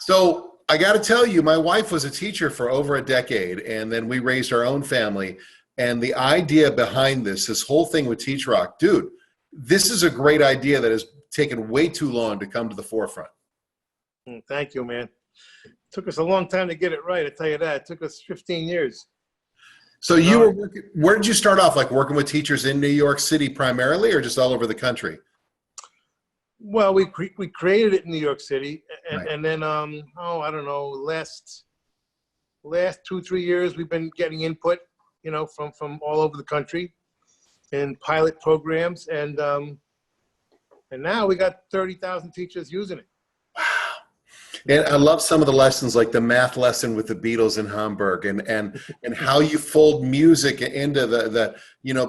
So I got to tell you, my wife was a teacher for over a decade, and then we raised our own family. And the idea behind this whole thing with Teach Rock, dude, this is a great idea that has taken way too long to come to the forefront. Thank you, man. Took us a long time to get it right. I tell you that. It took us 15 years. So you were working, where did you start off? Like working with teachers in New York City primarily, or just all over the country? Well, we created it in New York City, and, Right. and then I don't know, last 2-3 years we've been getting input, from all over the country, in pilot programs, and now we got 30,000 teachers using it. And I love some of the lessons, like the math lesson with the Beatles in Hamburg, and how you fold music into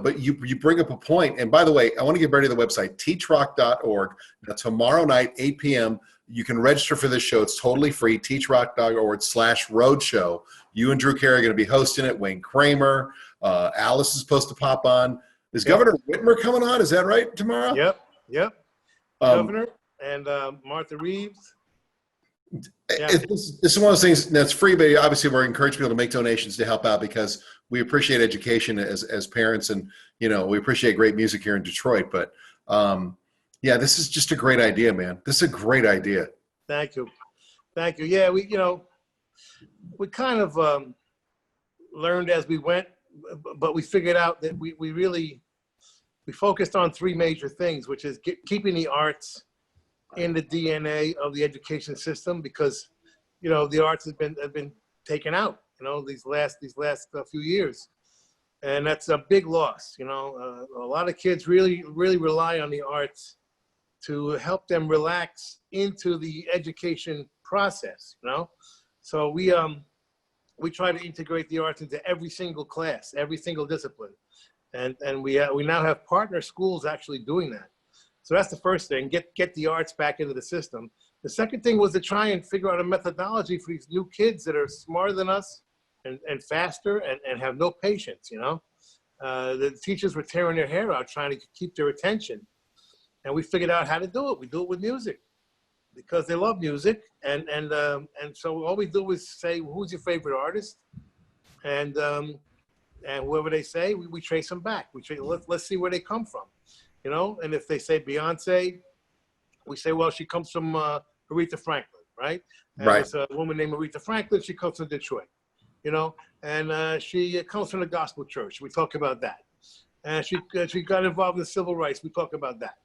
but you bring up a point. And by the way, I want to get ready to the website, teachrock.org. Now, tomorrow night, 8 p.m., you can register for this show. It's totally free, teachrock.org/roadshow. You and Drew Carey are going to be hosting it. Wayne Kramer, Alice is supposed to pop on. Is Governor Whitmer coming on? Is that right, tomorrow? Yep. Governor and Martha Reeves. Yeah. This is one of those things that's free, but obviously we're encouraging people to make donations to help out because we appreciate education as parents, and we appreciate great music here in Detroit. But this is just a great idea, man. This is a great idea. Thank you. Yeah, we kind of learned as we went, but we figured out that we focused on three major things, which is keeping the arts in the DNA of the education system, because the arts have been taken out these last few years, and that's a big loss. A lot of kids really rely on the arts to help them relax into the education process. So we try to integrate the arts into every single class, every single discipline, and we now have partner schools actually doing that. So that's the first thing, get the arts back into the system. The second thing was to try and figure out a methodology for these new kids that are smarter than us and faster and have no patience, The teachers were tearing their hair out trying to keep their attention. And we figured out how to do it. We do it with music because they love music. And so all we do is say, who's your favorite artist? And whoever they say, we trace them back. Let's see where they come from. And if they say Beyonce, we say, well, she comes from Aretha Franklin, right? And right. There's a woman named Aretha Franklin. She comes from Detroit, and she comes from the gospel church. We talk about that. And she got involved in civil rights. We talk about that.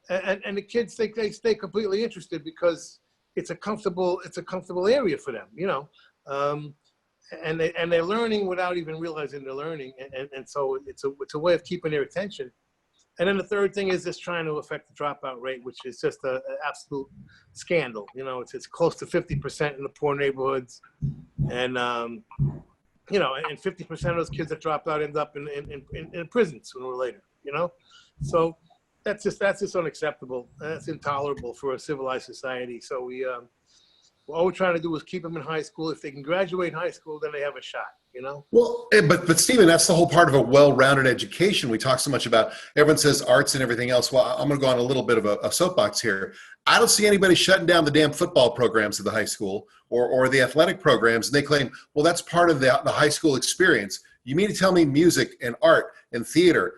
And the kids think they stay completely interested because it's a comfortable area for them, and they're learning without even realizing they're learning. And so it's a way of keeping their attention. And then the third thing is just trying to affect the dropout rate, which is just an absolute scandal. It's close to 50% in the poor neighborhoods, and and 50% of those kids that drop out end up in prison sooner or later. So that's just unacceptable. That's intolerable for a civilized society. So all we're trying to do is keep them in high school. If they can graduate high school, then they have a shot. Well, but Stephen, that's the whole part of a well-rounded education. We talk so much about, everyone says arts and everything else. Well, I'm going to go on a little bit of a soapbox here. I don't see anybody shutting down the damn football programs at the high school or the athletic programs. And they claim, well, that's part of the high school experience. You mean to tell me music and art and theater,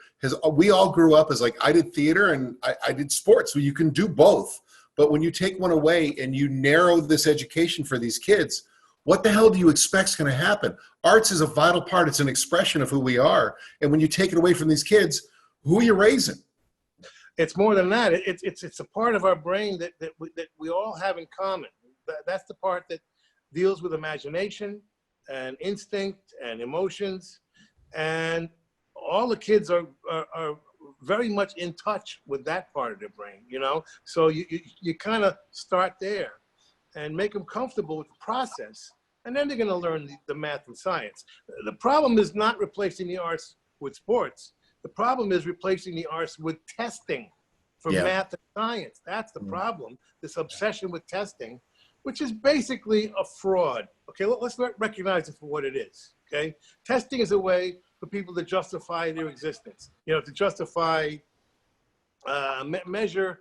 we all grew up as like, I did theater and I did sports. Well, you can do both. But when you take one away and you narrow this education for these kids, what the hell do you expect is going to happen? Arts is a vital part. It's an expression of who we are. And when you take it away from these kids, who are you raising? It's more than that. It's a part of our brain that we all have in common. That's the part that deals with imagination and instinct and emotions. And all the kids are very much in touch with that part of their brain, So you kind of start there and make them comfortable with the process, and then they're going to learn the math and science. The problem is not replacing the arts with sports. The problem is replacing the arts with testing for math and science. That's the problem, this obsession with testing, which is basically a fraud. Okay, let's recognize it for what it is, okay? Testing is a way for people to justify their existence, to justify, measure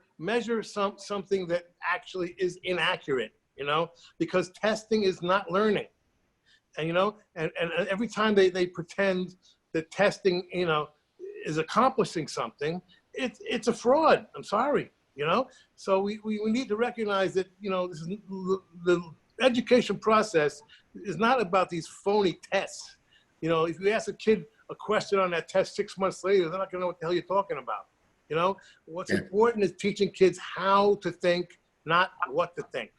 something that actually is inaccurate, you know, because testing is not learning. And, you know, and every time they pretend that testing, you know, is accomplishing something, it's a fraud. I'm sorry, you know? So we need to recognize that, you know, this is, the education process is not about these phony tests. You know, if you ask a kid a question on that test 6 months later, they're not gonna know what the hell you're talking about. You know, what's important is teaching kids how to think, not what to think.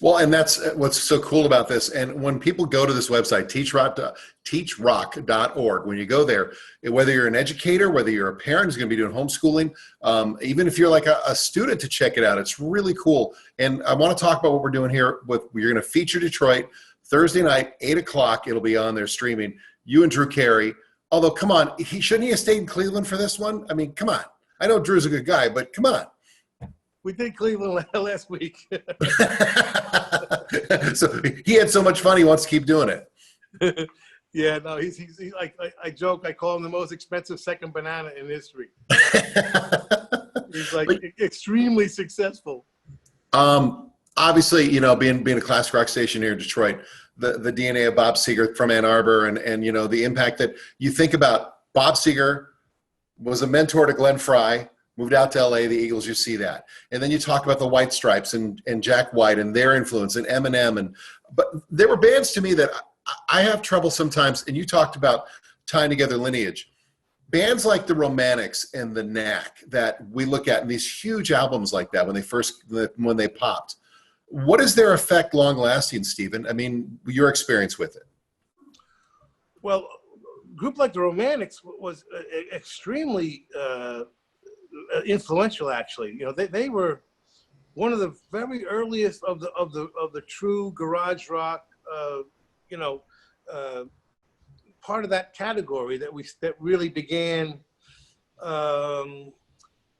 Well, and that's what's so cool about this. And when people go to this website, teachrock.org, when you go there, whether you're an educator, whether you're a parent who's going to be doing homeschooling, even if you're like a student, to check it out, it's really cool. And I want to talk about what we're doing here. You're going to feature Detroit Thursday night, 8 o'clock. It'll be on there streaming. You and Drew Carey. Although, come on, shouldn't he have stayed in Cleveland for this one? I mean, come on. I know Drew's a good guy, but come on. We did Cleveland last week. So he had so much fun, he wants to keep doing it. Yeah, no, he's like, I joke, I call him the most expensive second banana in history. He's like extremely successful. Obviously, you know, being a classic rock station here in Detroit, the DNA of Bob Seger from Ann Arbor, and you know, the impact that you think about. Bob Seger was a mentor to Glenn Frey, moved out to LA, the Eagles, you see that. And then you talk about the White Stripes and Jack White and their influence, and Eminem. But there were bands to me that I have trouble sometimes, and you talked about tying together lineage. Bands like the Romantics and the Knack that we look at in these huge albums like that when they popped. What is their effect long lasting, Stephen? I mean, your experience with it. Well, a group like the Romantics was extremely influential, actually. You know, they were one of the very earliest of the true garage rock, you know, part of that category that really began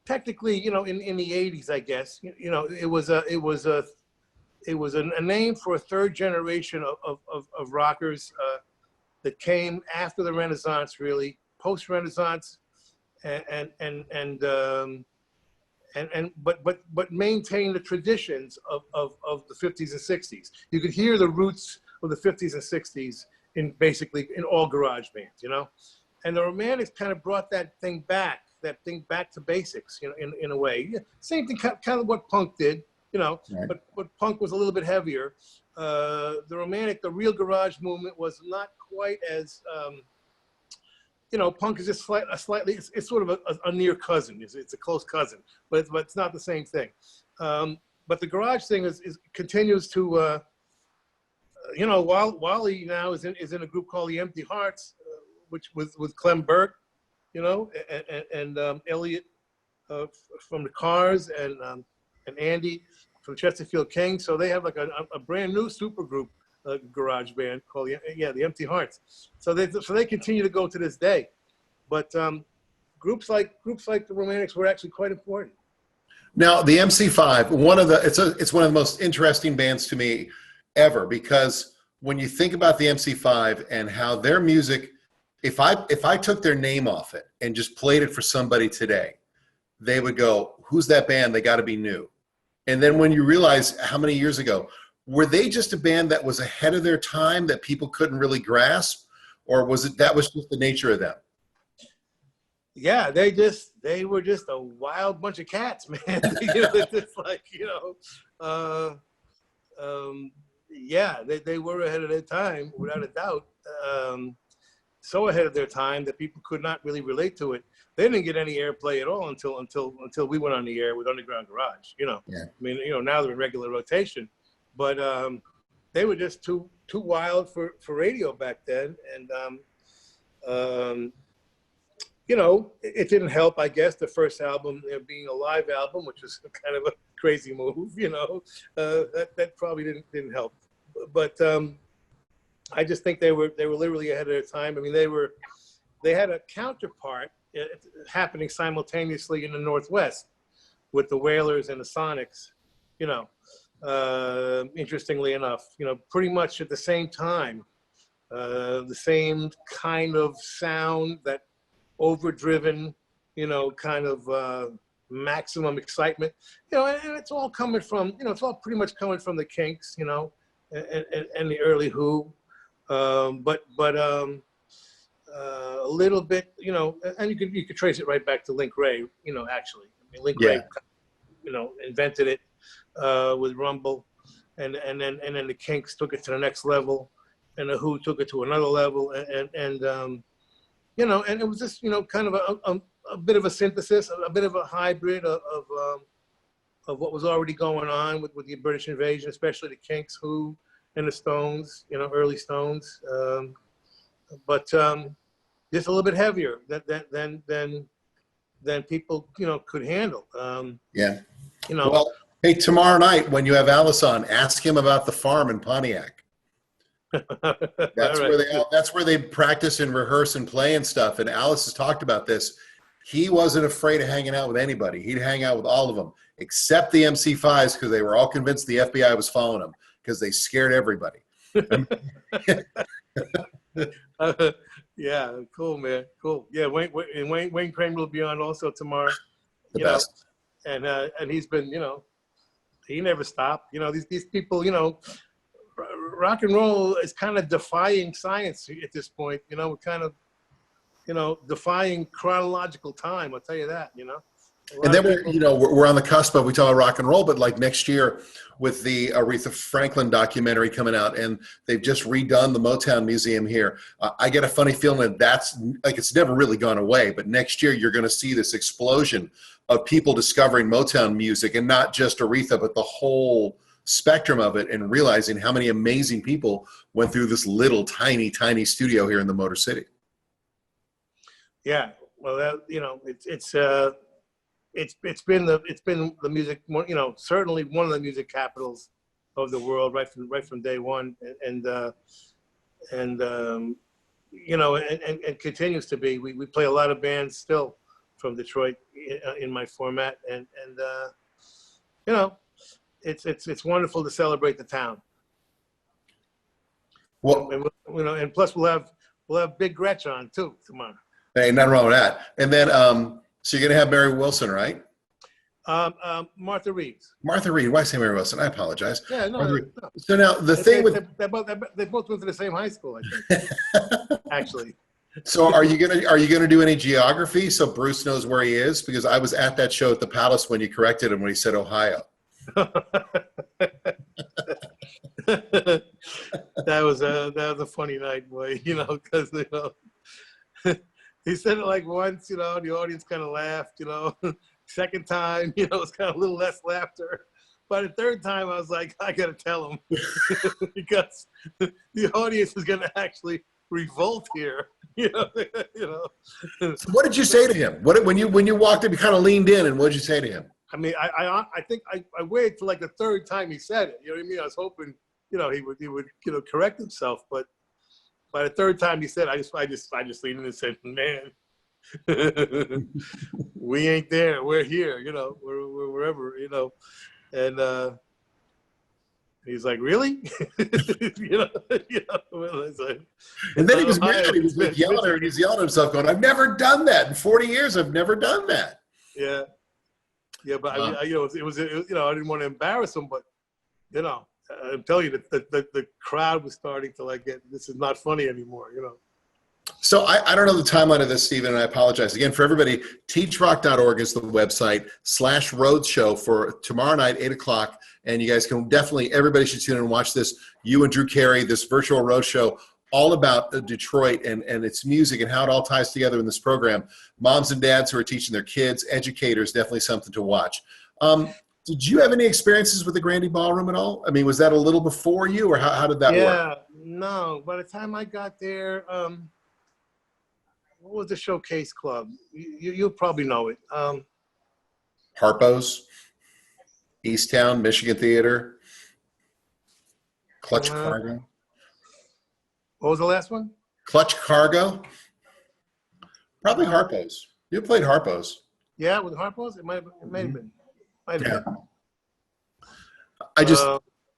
technically, you know, in the 80s, I guess. You know, it was a name for a third generation of rockers that came after the Renaissance, really post-Renaissance. But maintain the traditions of the 50s and 60s. You could hear the roots of the 50s and 60s in all garage bands, you know. And the Romantics kind of brought that thing back to basics, you know, in a way. Same thing, kind of what punk did, you know. Right. But punk was a little bit heavier. The real garage movement was not quite as you know, punk is just slightly, it's sort of a near cousin. It's a close cousin, but it's not the same thing. But the garage thing continues to, you know, Wally now is in a group called the Empty Hearts, which with Clem Burke, you know, and Elliot from the Cars, and Andy from Chesterfield King. So they have like a brand new super group. Garage band called the Empty Hearts. So they continue to go to this day, but groups like the Romantics were actually quite important. Now the MC5, it's one of the most interesting bands to me ever, because when you think about the MC5 and how their music, if I took their name off it and just played it for somebody today, they would go, "Who's that band? They got to be new." And then when you realize how many years ago. Were they just a band that was ahead of their time that people couldn't really grasp, or was it that was just the nature of them? Yeah, they were just a wild bunch of cats, man. It's like, you know, yeah, they were ahead of their time without a doubt. So ahead of their time that people could not really relate to it. They didn't get any airplay at all until we went on the air with Underground Garage. You know, yeah. I mean, you know, now they're in regular rotation. But they were just too wild for radio back then, and you know, it didn't help, I guess, the first album being a live album, which was kind of a crazy move, you know. That probably didn't help. But I just think they were literally ahead of their time. I mean, they had a counterpart happening simultaneously in the Northwest with the Wailers and the Sonics, you know. Interestingly enough, you know, pretty much at the same time, the same kind of sound, that overdriven, you know, kind of maximum excitement, you know, and it's all coming from, you know, it's all pretty much coming from the Kinks, you know, and the early Who, but a little bit, you know, and you could trace it right back to Link Wray, you know, actually. I mean, Link Wray, you know, invented it with Rumble, and then the Kinks took it to the next level, and the Who took it to another level, and you know, and it was just, you know, kind of a bit of a synthesis, a bit of a hybrid of what was already going on with the British invasion, especially the Kinks, Who, and the Stones, you know, early Stones, but just a little bit heavier than people, you know, could handle. Yeah. You know. Well, hey, tomorrow night when you have Alice on, ask him about the farm in Pontiac. That's right. That's where they practice and rehearse and play and stuff. And Alice has talked about this. He wasn't afraid of hanging out with anybody. He'd hang out with all of them, except the MC5s, because they were all convinced the FBI was following them because they scared everybody. Yeah, cool, man, cool. Yeah, Wayne Kramer will be on also tomorrow. The best. Know, and he's been, you know, he never stopped. You know, these people, you know, rock and roll is kind of defying science at this point. You know, we're kind of, you know, defying chronological time. I'll tell you that. You know. And then we're on the cusp of, we talk about rock and roll, but like next year with the Aretha Franklin documentary coming out, and they've just redone the Motown Museum here. I get a funny feeling that that's like, it's never really gone away, but next year you're going to see this explosion of people discovering Motown music, and not just Aretha, but the whole spectrum of it, and realizing how many amazing people went through this little tiny studio here in the Motor City. Yeah, well, that, you know, it's been the music, you know, certainly one of the music capitals of the world right from day one, and you know, and continues to be. We play a lot of bands still from Detroit in my format, and you know, it's wonderful to celebrate the town. Well, and, you know, and plus we'll have Big Gretchen on too tomorrow. Hey, nothing wrong with that. And then so you're gonna have Mary Wilson, right? Martha Reeves. Martha Reeves. Why say Mary Wilson? I apologize. Yeah, no. So now the thing with they both went to the same high school, I think. Actually. So are you gonna do any geography so Bruce knows where he is? Because I was at that show at the Palace when you corrected him when he said Ohio. That was a funny night, boy. You know, because you know. He said it like once, you know, the audience kind of laughed, you know. Second time, you know, it's kind of a little less laughter. By the third time, I was like, I got to tell him because the audience is going to actually revolt here, you know. You know. So what did you say to him? When you walked in, you kind of leaned in, and what did you say to him? I mean, I think I waited till like the third time he said it. You know what I mean? I was hoping, you know, he would you know, correct himself, but by the third time he said, I just leaned in and said, "Man, we ain't there. We're here. You know, we're wherever. You know." And he's like, "Really?" you know. Like, and then he was mad. He was like yelling, and he's yelling at himself, going, "I've never done that in 40 years. I've never done that." Yeah, yeah, but I mean, you know, it was you know, I didn't want to embarrass him, but you know. I'm telling you, the crowd was starting to like get, this is not funny anymore, you know. So I don't know the timeline of this, Stephen, and I apologize. Again, for everybody, teachrock.org is the website, /RoadShow for tomorrow night, 8 o'clock. And you guys can definitely, everybody should tune in and watch this. You and Drew Carey, this Virtual RoadShow, all about Detroit and its music and how it all ties together in this program. Moms and dads who are teaching their kids, educators, definitely something to watch. Did you have any experiences with the Grandy Ballroom at all? I mean, was that a little before you, or how did that work? Yeah, no. By the time I got there, what was the Showcase Club? You'll probably know it. Harpo's, Easttown, Michigan Theater, Clutch Cargo. What was the last one? Clutch Cargo. Probably Harpo's. You played Harpo's. Yeah, with Harpo's, it might have been. Yeah. I just,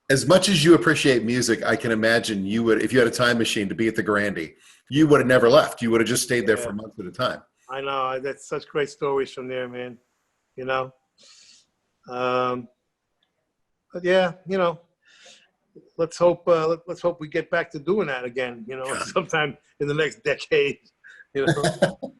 as much as you appreciate music, I can imagine you would, if you had a time machine to be at the Grandy, you would have never left. You would have just stayed there for months at a time. I know. That's such great stories from there, man. you know. But yeah, you know, let's hope we get back to doing that again, you know, sometime in the next decade, you know.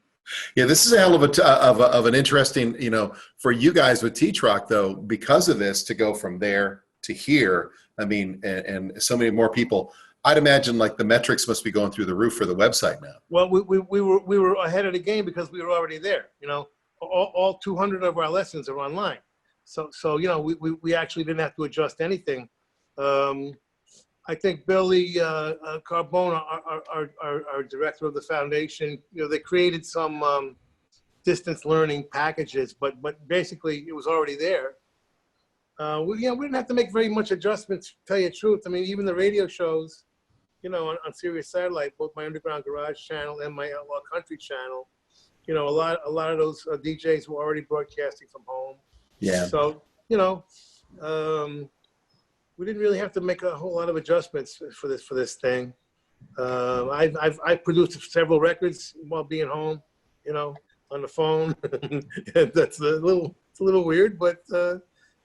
Yeah, this is a hell of of an interesting, you know, for you guys with Teach Rock though, because of this to go from there to here. I mean, and so many more people. I'd imagine like the metrics must be going through the roof for the website now. Well, we were ahead of the game because we were already there. You know, all 200 of our lessons are online, so you know we actually didn't have to adjust anything. I think Billy Carbona, our director of the foundation, you know, they created some distance learning packages, but basically it was already there. We didn't have to make very much adjustments, to tell you the truth. I mean, even the radio shows, you know, on Sirius Satellite, both my Underground Garage channel and my Outlaw Country channel, you know, a lot of those DJs were already broadcasting from home. Yeah. So, you know, we didn't really have to make a whole lot of adjustments for this thing. I've produced several records while being home, you know, on the phone. That's a little weird, but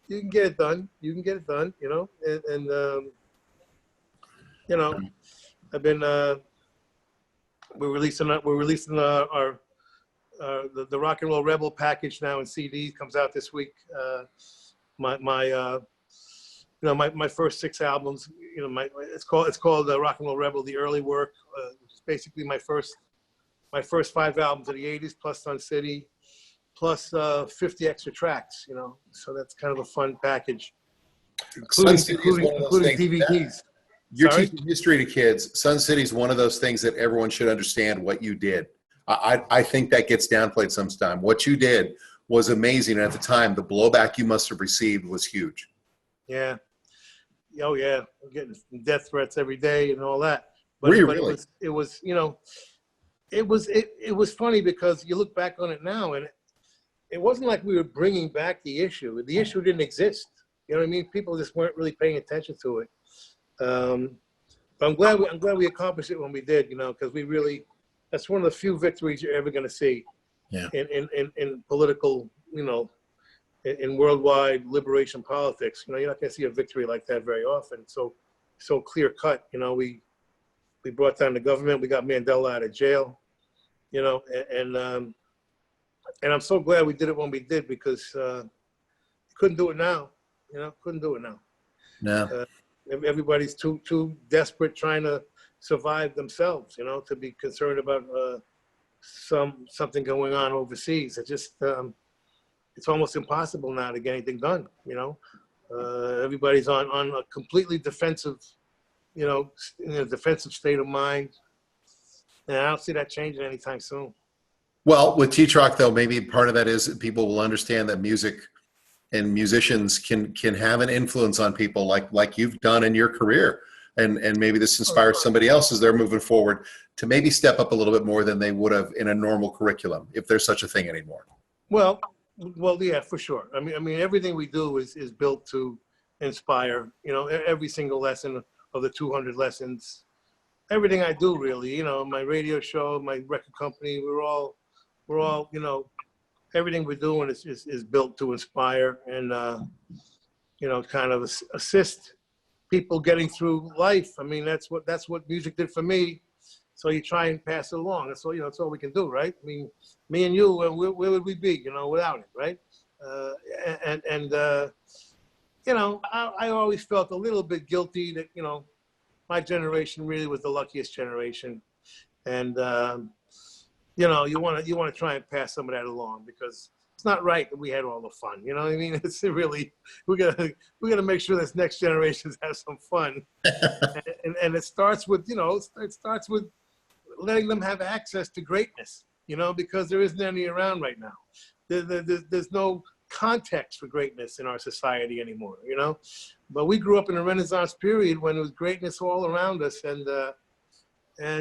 you can get it done. You can get it done, you know, and you know, I've been we're releasing our the Rock and Roll Rebel package now in CD, comes out this week. You know, my first 6 albums, you know, it's called Rock and Roll Rebel, the early work, which is basically my first 5 albums of the 80s plus Sun City, plus 50 extra tracks, you know, so that's kind of a fun package, including DVDs. You're teaching history to kids. Sun City is one of those things that everyone should understand what you did. I think that gets downplayed sometimes. What you did was amazing. And at the time, the blowback you must have received was huge. Yeah. Oh yeah. I'm getting death threats every day and all that. Were you really? It was, you know, it was funny because you look back on it now and it wasn't like we were bringing back the issue. The issue didn't exist. You know what I mean? People just weren't really paying attention to it. But I'm glad we accomplished it when we did, you know, because that's one of the few victories you're ever going to see. Yeah. In political, you know, in worldwide liberation politics. You know, you're not going to see a victory like that very often. So clear cut. You know, we brought down the government. We got Mandela out of jail. You know, and I'm so glad we did it when we did, because couldn't do it now. You know, couldn't do it now. No. Everybody's too desperate trying to survive themselves, you know, to be concerned about something going on overseas. It just it's almost impossible now to get anything done, you know. Everybody's on a completely defensive, you know, in a defensive state of mind, and I don't see that changing anytime soon. Well, with Teach Rock though, maybe part of that is people will understand that music and musicians can have an influence on people like you've done in your career, and maybe this inspires somebody else as they're moving forward to maybe step up a little bit more than they would have in a normal curriculum, if there's such a thing anymore. Well, yeah, for sure. I mean, everything we do is built to inspire. You know, every single lesson of the 200 lessons, everything I do, really. You know, my radio show, my record company, we're all, you know, everything we're doing is built to inspire and, you know, kind of assist people getting through life. I mean, that's what music did for me. So you try and pass it along. That's all, you know, that's all we can do, right? I mean, me and you, where would we be, you know, without it, right? You know, I always felt a little bit guilty that, you know, my generation really was the luckiest generation. And, you know, you want to try and pass some of that along, because it's not right that we had all the fun. You know what I mean? It's really, we gotta make sure this next generation has some fun. and it starts with, you know, letting them have access to greatness, you know, because there isn't any around right now. There's no context for greatness in our society anymore, you know. But we grew up in a Renaissance period when there was greatness all around us, and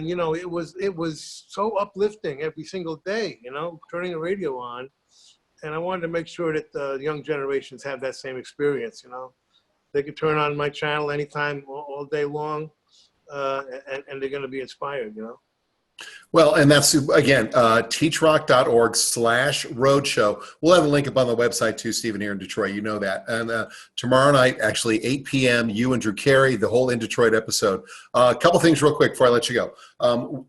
you know, it was so uplifting every single day, you know, turning the radio on. And I wanted to make sure that the young generations have that same experience, you know. They could turn on my channel anytime, all day long, and they're going to be inspired, you know. Well, and that's, again, teachrock.org/roadshow. We'll have a link up on the website too, Stephen, here in Detroit. You know that. And tomorrow night, actually, 8 p.m., you and Drew Carey, the whole In Detroit episode. A couple things real quick before I let you go.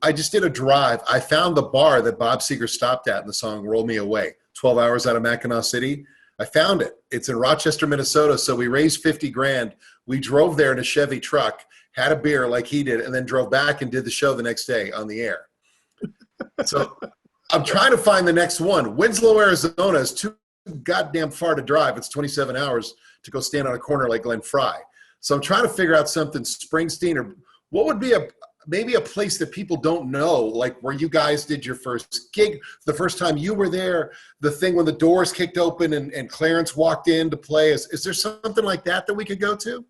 I just did a drive. I found the bar that Bob Seger stopped at in the song Roll Me Away, 12 hours out of Mackinac City. I found it. It's in Rochester, Minnesota. So we raised 50 grand. We drove there in a Chevy truck, had a beer like he did, and then drove back and did the show the next day on the air. So I'm trying to find the next one. Winslow, Arizona is too goddamn far to drive. It's 27 hours to go stand on a corner like Glen Fry. So I'm trying to figure out something Springsteen, or what would be maybe a place that people don't know, like where you guys did your first gig, the first time you were there, the thing when the doors kicked open and Clarence walked in to play. Is there something like that we could go to?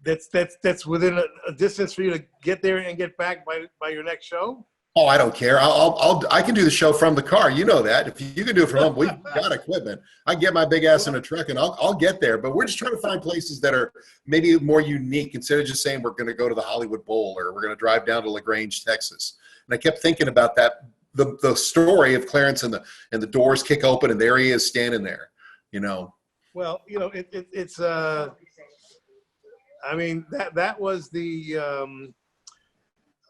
That's within a distance for you to get there and get back by your next show? Oh, I don't care. I can do the show from the car. You know that. If you can do it from home, we've got equipment. I can get my big ass in a truck and I'll get there. But we're just trying to find places that are maybe more unique instead of just saying we're going to go to the Hollywood Bowl or we're going to drive down to LaGrange, Texas. And I kept thinking about that, the story of Clarence and the doors kick open and there he is standing there, you know. Well, you know, it's I mean, that was the,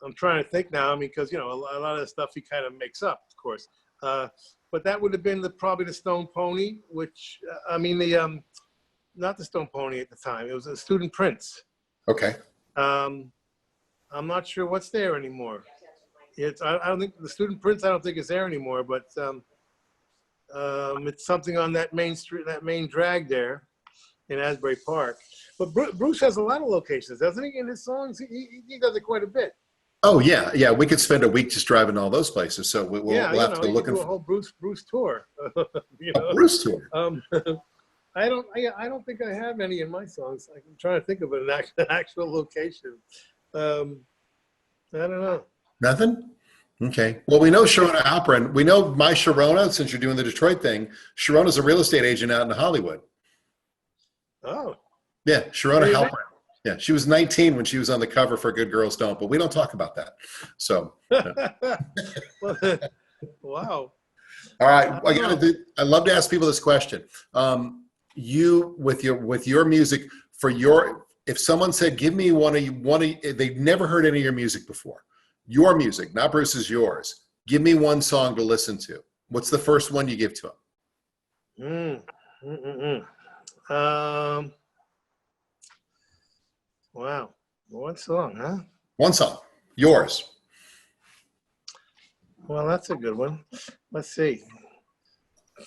I'm trying to think now, I mean, because, you know, a lot of the stuff he kind of makes up, of course. But that would have been probably the Stone Pony, which, I mean, not the Stone Pony at the time. It was a Student Prince. Okay. I'm not sure what's there anymore. I don't think, the Student Prince, I don't think is there anymore, but it's something on that main street, that main drag there in Asbury Park. But Bruce has a lot of locations, doesn't he, in his songs? He does it quite a bit. Oh, yeah. Yeah, we could spend a week just driving all those places. So we'll have to look do a whole Bruce tour. You know? A Bruce tour. I don't think I have any in my songs. I'm trying to think of an actual location. I don't know. Nothing? Okay. Well, we know Sharona Halpern. We know my Sharona, since you're doing the Detroit thing. Sharona's a real estate agent out in Hollywood. Oh. Yeah, Sharona Halpern. Yeah, she was 19 when she was on the cover for Good Girls Don't, but we don't talk about that. So. Wow. All right. I love to ask people this question. You with your music, if someone said, give me one of they've never heard any of your music before. Your music, not Bruce's, yours. Give me one song to listen to. What's the first one you give to them? Wow. One song, huh? One song. Yours. Well, that's a good one. Let's see.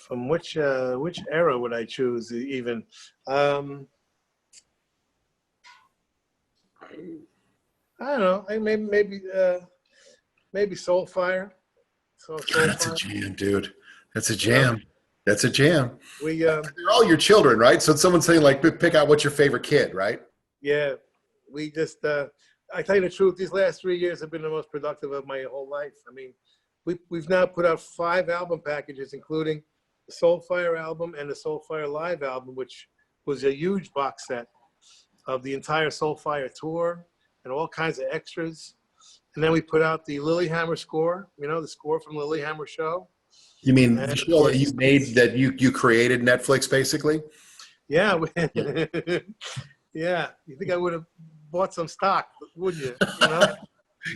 From which era would I choose even? I don't know. Maybe Soulfire. That's a jam, dude. That's a jam. Yeah. That's a jam. They're all your children, right? So someone's saying, like, pick out what's your favorite kid, right? Yeah. We just, I tell you the truth, these last 3 years have been the most productive of my whole life. I mean, we've now put out 5 album packages, including the Soulfire album and the Soulfire Live album, which was a huge box set of the entire Soulfire tour and all kinds of extras. And then we put out the Lilyhammer score, you know, the score from Lilyhammer show. You mean the show that you made, that you created, Netflix, basically? Yeah. Yeah. You think I would have bought some stock, wouldn't you? You know?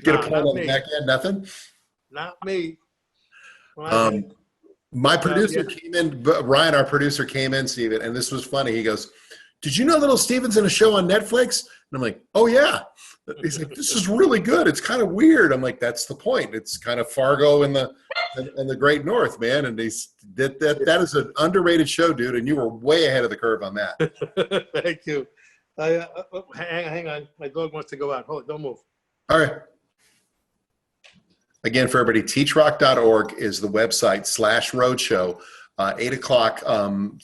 Get a point on the back end, nothing? Not me. My producer came in, Ryan, our producer came in, Steven, and this was funny. He goes, did you know Little Steven's in a show on Netflix? And I'm like, oh, yeah. He's like, this is really good. It's kind of weird. I'm like, that's the point. It's kind of Fargo in the Great North, man. And that is an underrated show, dude, and you were way ahead of the curve on that. Thank you. Hang on. My dog wants to go out. Hold on, don't move. All right. Again, for everybody, teachrock.org is the website /roadshow. 8 o'clock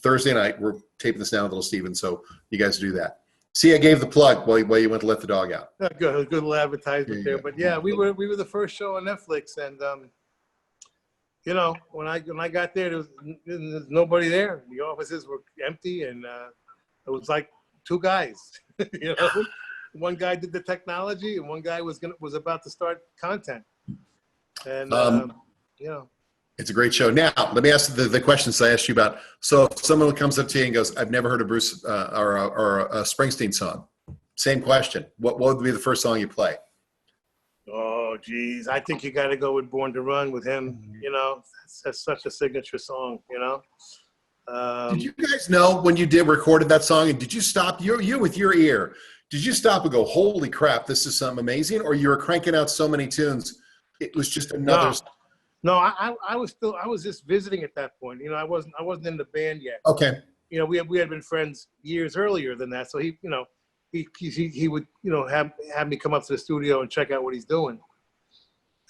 Thursday night. We're taping this now with Little Steven, so you guys do that. See, I gave the plug while you went to let the dog out. Good little advertisement there. But yeah, we were the first show on Netflix, and you know, when I got there, there was nobody there. The offices were empty, and it was like 2 guys. You know. one guy did the technology, and one guy was about to start content. And you know, it's a great show. Now, let me ask the questions I asked you about. So if someone comes up to you and goes, I've never heard a Bruce or a Springsteen song. Same question. What would be the first song you play? Oh, geez. I think you got to go with Born to Run with him. You know, that's such a signature song, you know. Did you guys know when you recorded that song, and did you stop, you with your ear, did you stop and go, holy crap, this is something amazing? Or you were cranking out so many tunes, it was just another. No, I was just visiting at that point. You know, I wasn't in the band yet. Okay. You know, we had been friends years earlier than that. So he would, you know, have me come up to the studio and check out what he's doing.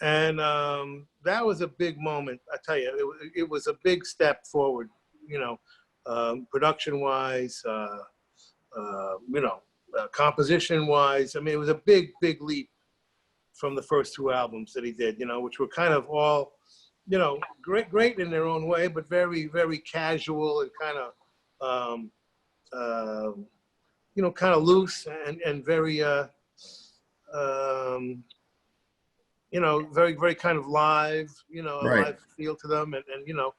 And that was a big moment. I tell you, it was a big step forward, you know, production wise, you know, composition wise. I mean, it was a big leap from the first two albums that he did, you know, which were kind of all, you know, great in their own way, but very casual and kind of, you know, kind of loose and very, you know, very kind of live, you know, Right. a live feel to them, and you know,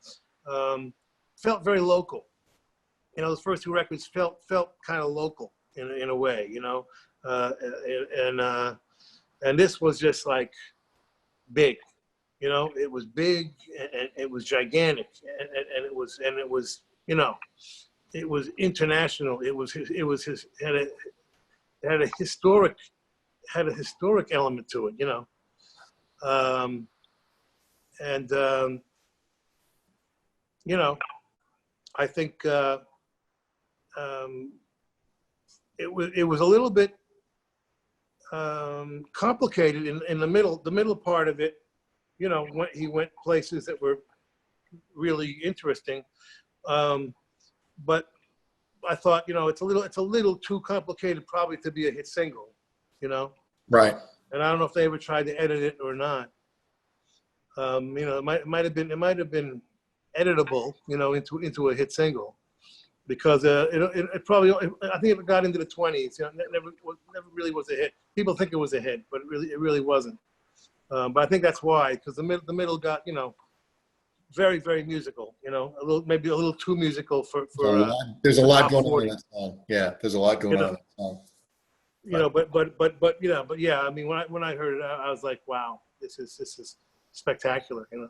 felt very local. You know, those first two records felt kind of local in a way, you know, and this was just like big, you know, it was big and it was gigantic, and it was, you know, it was international. It had a historic element to it, you know, you know, I think it was a little bit complicated in the middle part of it. You know, he went places that were really interesting, but I thought, you know, it's a little too complicated probably to be a hit single, you know. Right. And I don't know if they ever tried to edit it or not. You know, it might have been editable, you know, into a hit single, because it probably, I think it got into the 20s. You know, never really was a hit. People think it was a hit, but it really wasn't. But I think that's why, because the middle got, you know, very musical. You know, maybe a little too musical for. There's a lot going on in that song. Yeah, there's a lot going on in that song. You know, but you know, but yeah. I mean, when I heard it, I was like, wow, this is spectacular. You know.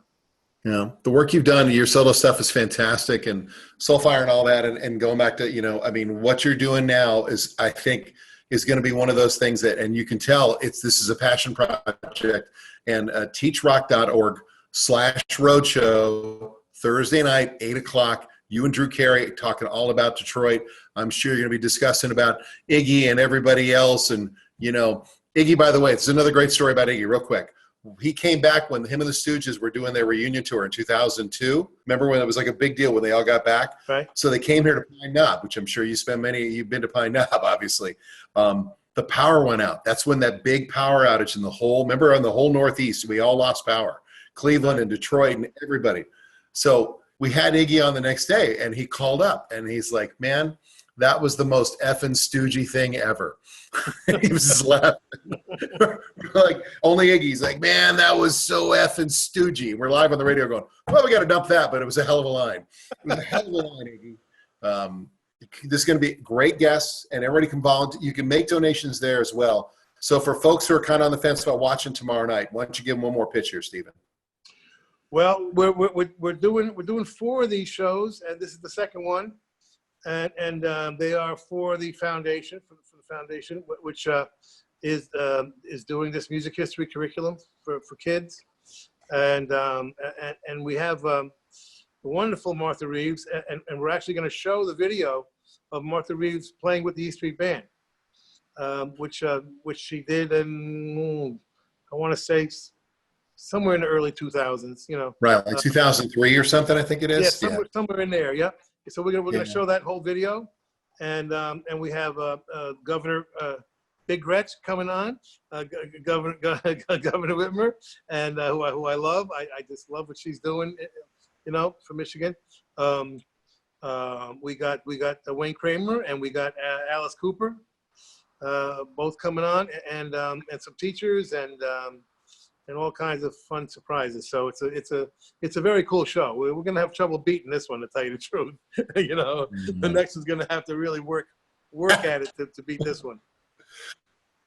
Yeah, the work you've done, your solo stuff is fantastic, and Soulfire and all that, and going back to, you know, I mean, what you're doing now is, I think, is going to be one of those things that, and you can tell this is a passion project. And teachrock.org/roadshow, Thursday night, 8:00. You and Drew Carey talking all about Detroit. I'm sure you're going to be discussing about Iggy and everybody else. And, you know, Iggy, by the way, it's another great story about Iggy, real quick. He came back when him and the Stooges were doing their reunion tour in 2002. Remember when it was like a big deal when they all got back? Right. So they came here to Pine Knob, which I'm sure you've been to Pine Knob, obviously. The power went out. That's when that big power outage in remember on the whole Northeast, we all lost power. Cleveland and Detroit and everybody. So we had Iggy on the next day, and he called up and he's like, man, that was the most effing stoogey thing ever. He was just laughing. Like, only Iggy's like, man, that was so effing stoogey. We're live on the radio going, well, we got to dump that, but it was a hell of a line. It was a hell of a line, Iggy. This is going to be great guests, and everybody can volunteer. You can make donations there as well. So for folks who are kind of on the fence about watching tomorrow night, why don't you give them one more pitch here, Stephen? Well, we're doing 4 of these shows, and this is the second one, and they are for the foundation, for the foundation, which is doing this music history curriculum for kids, and we have the wonderful Martha Reeves, and we're actually going to show the video of Martha Reeves playing with the E Street Band, which she did in, I want to say, somewhere in the early 2000s, you know. Right, like 2003 or something, I think it is. Yeah, somewhere in there. Yeah. So we're gonna show that whole video, and we have Governor Big Gretch coming on, Governor Whitmer, and who I love. I just love what she's doing, you know, for Michigan. We got Wayne Kramer, and we got Alice Cooper. both coming on, and some teachers, and all kinds of fun surprises. So it's a very cool show. We're going to have trouble beating this one, to tell you the truth. You know, the next one's going to have to really work at it to beat this one.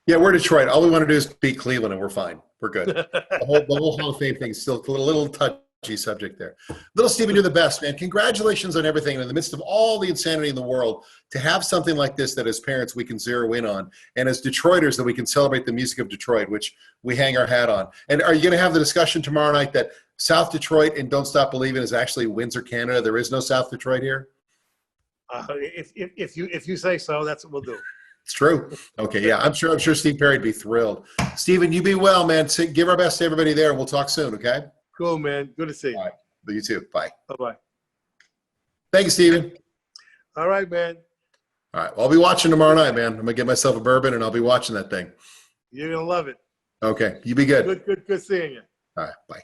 Yeah, we're Detroit. All we want to do is beat Cleveland, and we're fine. We're good. The whole Hall of Fame thing is still a little touchy subject there. Little Steven, you're the best, man. Congratulations on everything. In the midst of all the insanity in the world, to have something like this that as parents we can zero in on, and as Detroiters that we can celebrate the music of Detroit, which we hang our hat on. And are you going to have the discussion tomorrow night that South Detroit and Don't Stop Believing is actually Windsor, Canada? There is no South Detroit here? If you say so, that's what we'll do. It's true. Okay, yeah, I'm sure Steve Perry'd be thrilled. Steven, you be well, man. Give our best to everybody there, and we'll talk soon, okay? Cool, man. Good to see you. All right. You too. Bye. Bye-bye. Thank you, Steven. All right, man. All right. Well, I'll be watching tomorrow night, man. I'm going to get myself a bourbon, and I'll be watching that thing. You're going to love it. Okay. You be good. Good seeing you. All right. Bye.